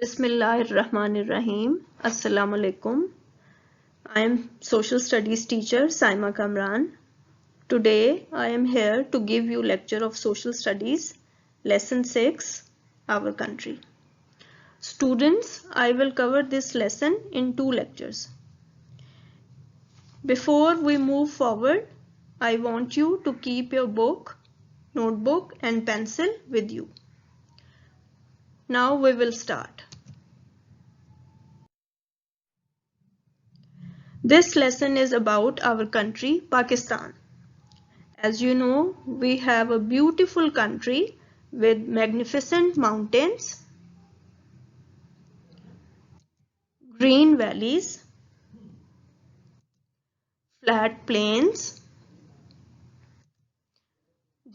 Bismillahirrahmanirrahim. Assalamu alaikum. I am social studies teacher Saima Kamran. Today I am here to give you lecture of social studies lesson 6 our country. Students, I will cover this lesson in 2 lectures. Before we move forward, I want you to keep your book, notebook and pencil with you. Now we will start. This lesson is about our country, Pakistan. As you know, we have a beautiful country with magnificent mountains, green valleys, flat plains,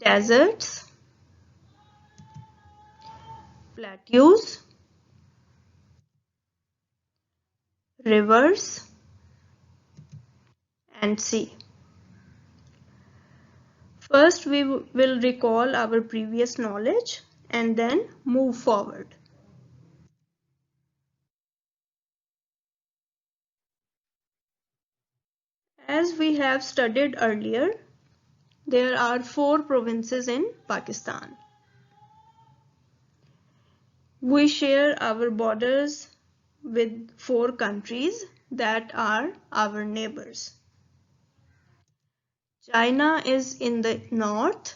deserts, plateaus, rivers, and sea. First, we will recall our previous knowledge and then move forward. As we have studied earlier, there are 4 provinces in Pakistan. We share our borders with 4 countries that are our neighbors. China is in the north,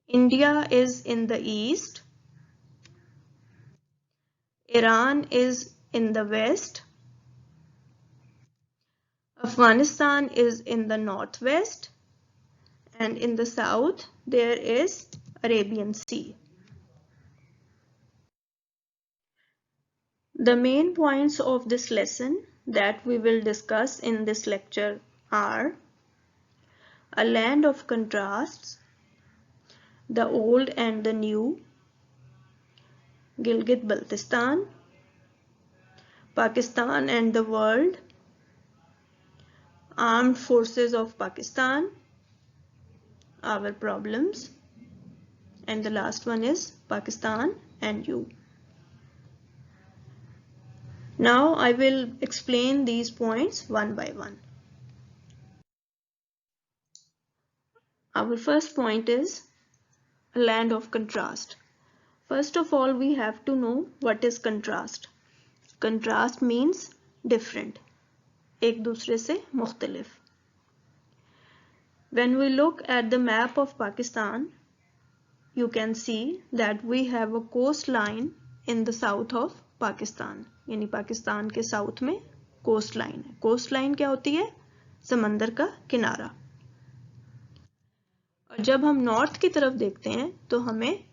India is in the east, Iran is in the west, Afghanistan is in the northwest, and in the south there is Arabian Sea. The main points of this lesson that we will discuss in this lecture are a land of contrasts, the old and the new, Gilgit-Baltistan, Pakistan and the world, armed forces of Pakistan, our problems, and the last one is Pakistan and you. Now I will explain these points one by one. Our first point is a land of contrast. First of all, we have to know what is contrast. Contrast means different, एक दूसरे से मुख्तलिफ. When we look at the map of Pakistan, you can see that we have a coastline in the south of Pakistan. यानी पाकिस्तान के south में coast line है. Coast line क्या होती है? समंदर का किनारा. और जब हम नॉर्थ की तरफ देखते हैं तो हमें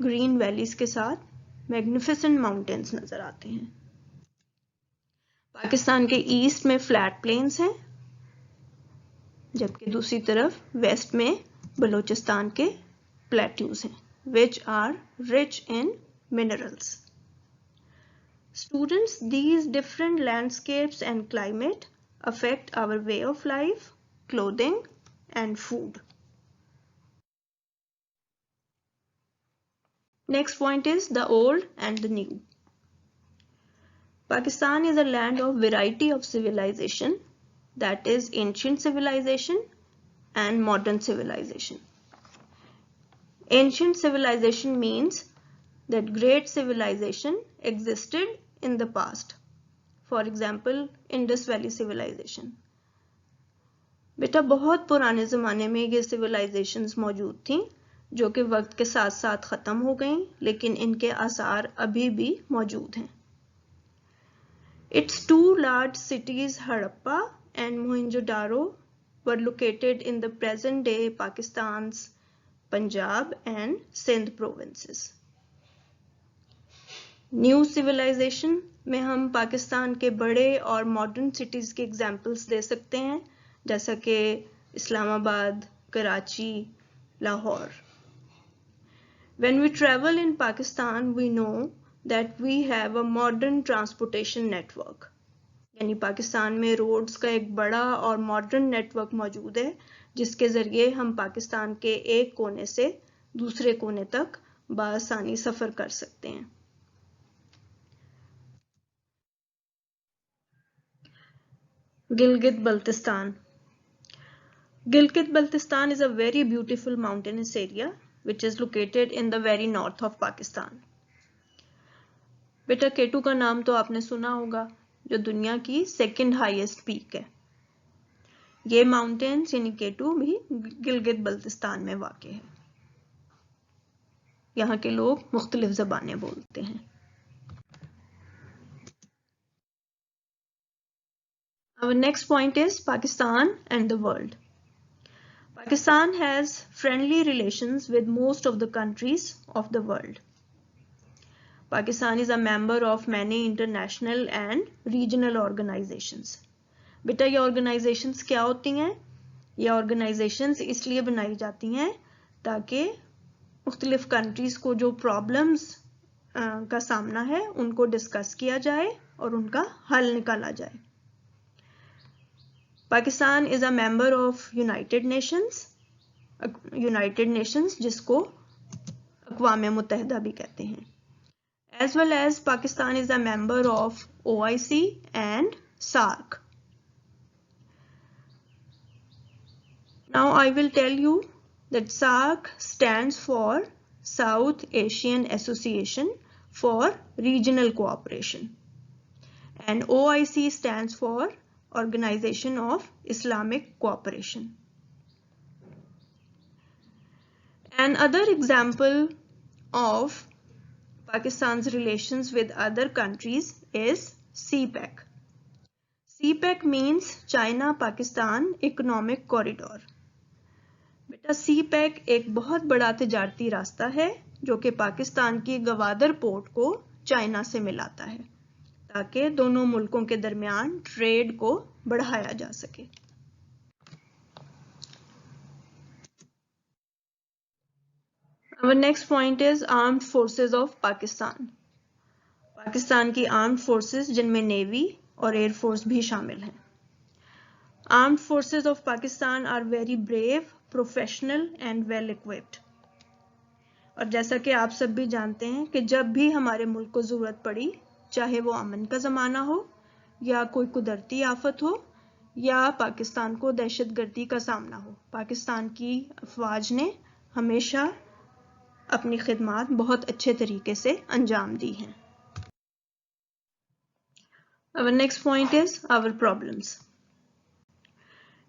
ग्रीन वैलीज के साथ मैग्निफिसेंट माउंटेन्स नजर आते हैं. पाकिस्तान के ईस्ट में फ्लैट प्लेन्स हैं, जबकि दूसरी तरफ वेस्ट में बलोचिस्तान के प्लेट्यूज हैं, which are rich in minerals. Students, these different landscapes and climate affect our way of life, clothing, and food. Next point is the old and the new. Pakistan is a land of variety of civilization, that is ancient civilization and modern civilization. Ancient civilization means that great civilization existed in the past. For example, Indus Valley civilization. बेटा बहुत पुराने ज़माने में ये civilizations मौजूद थीं जो कि वक्त के साथ साथ ख़त्म हो गईं, लेकिन इनके आसार अभी भी मौजूद हैं. Its 2 large cities Harappa and Mohenjo-daro were located in the present day Pakistan's Punjab and Sindh provinces. New civilization में हम पाकिस्तान के बड़े और मॉडर्न सिटीज़ के एग्जाम्पल्स दे सकते हैं, जैसा कि Islamabad, Karachi, Lahore. When we travel in Pakistan, we know that we have a modern transportation network. यानी पाकिस्तान में रोड्स का एक बड़ा और मॉडर्न नेटवर्क मौजूद है, जिसके ज़रिए हम पाकिस्तान के एक कोने से दूसरे कोने तक बआसानी सफर कर सकते हैं। Gilgit Baltistan. Gilgit Baltistan is a very beautiful mountainous area which is located in the very north of Pakistan. बेटा केटू का नाम तो आपने सुना होगा, जो दुनिया की सेकंड हाईएस्ट पीक है। ये माउंटेन्स यानी केटू भी गिलगित बल्तिस्तान में वाक़ है। यहाँ के लोग मुख्तलिफ ज़बानें बोलते हैं। Our next point is Pakistan and the world. Pakistan has friendly relations with most of the countries of the world. Pakistan is a member of many international and regional organizations. बेटा ये organizations क्या होती हैं? ये organizations इसलिए बनाई जाती हैं ताकि मुख्तलिफ countries को जो problems का सामना है उनको डिस्कस किया जाए और उनका हल निकाला जाए। Pakistan is a member of United Nations जिसको अक़वाम मुत्तहिदा भी कहते हैं। As well as Pakistan is a member of OIC and SAARC. Now I will tell you that SAARC stands for South Asian Association for Regional Cooperation and OIC stands for Organization of Islamic Cooperation. Another example of Pakistan's relations with other countries is CPEC. CPEC means China-Pakistan Economic Corridor. बेटा CPEC एक बहुत बड़ा तिजारती रास्ता है जो कि पाकिस्तान की Gwadar port को चाइना से मिलाता है ताकि दोनों मुल्कों के दरमियान ट्रेड को बढ़ाया जा सके। Our next point is Armed Forces of Pakistan. Pakistan की आर्म्ड फोर्सेस जिनमें नेवी और एयर फोर्स भी शामिल हैं। Armed Forces of Pakistan are very brave, professional and well equipped. और जैसा कि आप सब भी जानते हैं कि जब भी हमारे मुल्क को ज़रूरत पड़ी, चाहे वो अमन का ज़माना हो या कोई कुदरती आफत हो या पाकिस्तान को दहशतगर्दी का सामना हो, पाकिस्तान की अफवाज ने हमेशा अपनी खिदमत बहुत अच्छे तरीके से अंजाम दी हैं। Our next point is our problems.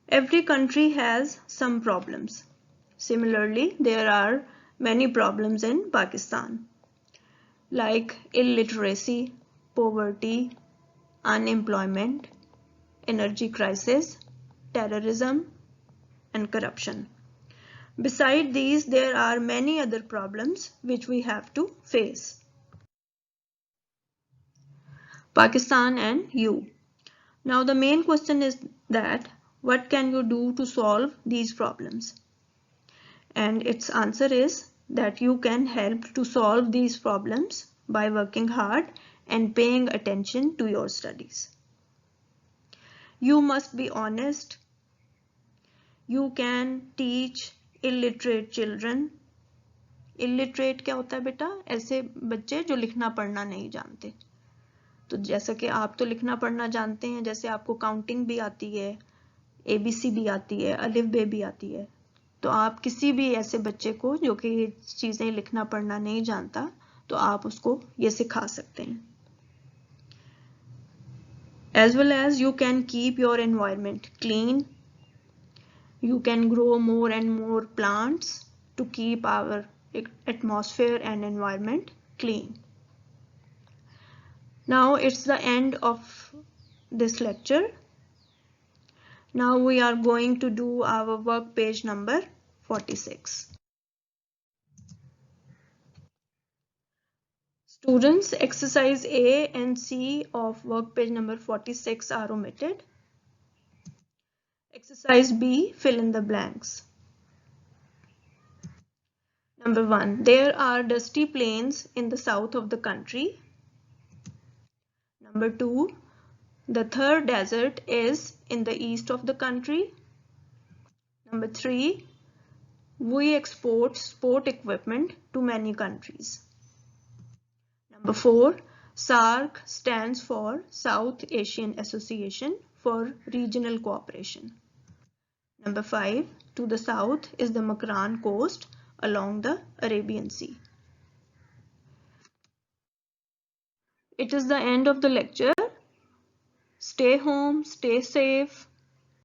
Every country has some problems. Similarly, there are many problems in Pakistan, like illiteracy, poverty, unemployment, energy crisis, terrorism, and corruption. Besides these, there are many other problems which we have to face. Pakistan and you. Now the main question is that what can you do to solve these problems? And its answer is that you can help to solve these problems by working hard and paying attention to your studies. You must be honest. You can teach illiterate children. Illiterate क्या होता है बेटा? ऐसे बच्चे जो लिखना पढ़ना नहीं जानते। तो जैसा कि आप तो लिखना पढ़ना जानते हैं, जैसे आपको काउंटिंग भी आती है, ABC भी आती है, अलिफ बे भी आती है, तो आप किसी भी ऐसे बच्चे को जो कि ये चीज़ें लिखना पढ़ना नहीं जानता, तो आप उसको ये सिखा सकते हैं। As well as you can keep your environment clean. You can grow more and more plants to keep our atmosphere and environment clean. Now it's the end of this lecture. Now we are going to do our work page number 46. Students, exercise A and C of work page number 46 are omitted. Exercise B, fill in the blanks. Number 1. There are dusty plains in the south of the country. Number 2. The Thar Desert is in the east of the country. Number 3. We export sport equipment to many countries. Number 4, SAARC stands for South Asian Association for Regional Cooperation. Number 5, to the south is the Makran coast along the Arabian Sea. It is the end of the lecture. Stay home, stay safe.